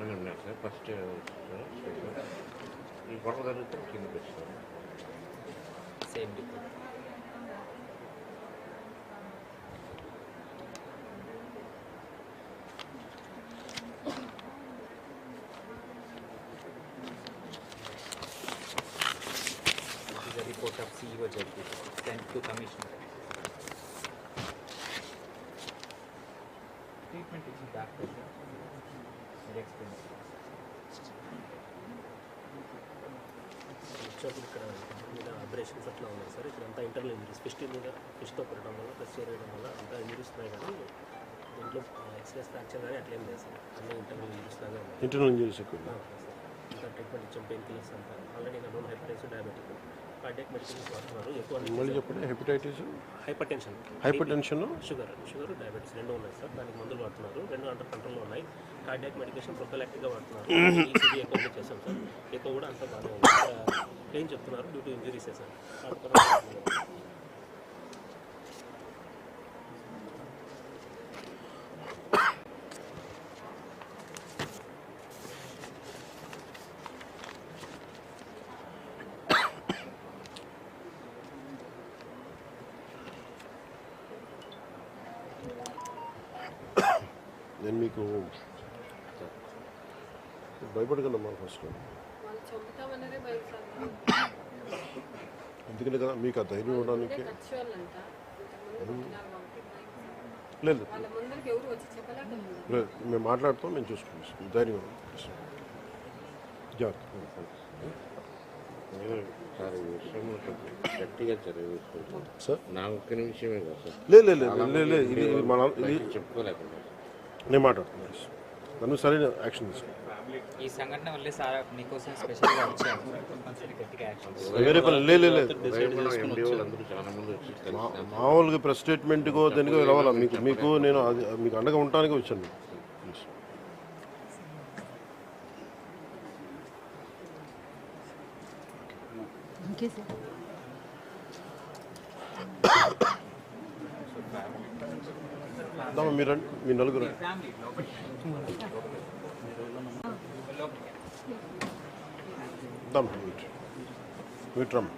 పక్కనే ఉన్నారు sir. First ఈ గొడవ జరిగితే కిందకి వచ్చారు. Same depot. This is a report of CEO Jagdish sent to Commissioner. Treatment is back pressure. Explain. ఇక్కడ మీద అబ్రేషన్స్ అట్లా ఉన్నాయి సార్. ఇక్కడంతా ఇంటర్నల్ ఇంజరీస్ ఫిష్తో కొట్టడం వల్ల ప్రెస్ చేయడం వల్ల అంతా ఇంజరీస్ ఉన్నాయి, కానీ దీంట్లో ఎక్స్ప్రెస్ ఫ్రాక్చర్ కానీ అట్లేం లేదు సార్. అన్నీ ఇంటర్నల్ ఇంజరీస్ లాగా ఉన్నాయి. ఇంటర్నల్ ఇంజరీస్ ఎక్కువ సార్. ఇంకా ట్రీట్మెంట్ ఇచ్చాం, పెయిన్ కిల్లర్స్ అంతా. Already known hepatitis, diabetic, cardiac medicines వాడుతున్నారు. ఎక్కువ మళ్ళీ చెప్పండి. Hepatitis, hyper tension, sugar, diabetes రెండు ఉన్నాయి సార్. దానికి మందులు వాడుతున్నారు. రెండు అండర్ కంట్రోల్లో ఉన్నాయి. కార్డియాక్ మెడికేషన్ ప్రొఫైలాక్టిక్గా వాడుతున్నారు. ఈసీజీ ఎక్కువ చేసాం సార్. ఎక్కువ కూడా అంతా బాగానే ఉంది. ఏం చెప్తున్నారు డ్యూ టు ఇంజరీసే సార్. నేను మీకు భయపడగలమ్మా ఫస్ట్, ఎందుకంటే కదా మీకు ఆ ధైర్యం ఇవ్వడానికి. లేదు లేదు, మేము మాట్లాడుతాం, మేము చూసుకుంటాం. ధైర్యం సార్ ఈ విషయంలో గట్టిగా చదివించుకుంటాం సార్. నా ఒక్క నిమిషమే కదా సార్. లేదు ఇది మన ఇది చెప్పుకోలేకుండా నేను మాట్లాడుతున్నాను. నన్ను సరైన యాక్షన్ తీసుకుంటాను. ఈ సంఘటన వల్లే సార్ మీకోసం స్పెషల్గా వచ్చాము. కంపల్సరీ గట్టిగా యాక్షన్. వేరే పని లేదు. అందరూ చాలా మంది వచ్చి మామూలుగా ప్రెస్ స్టేట్మెంట్కో దేనికో రావాలా మీకు నేను అది మీకు అండగా ఉండటానికి వచ్చాను. మీరు మీ నలుగురు వీట్రమ్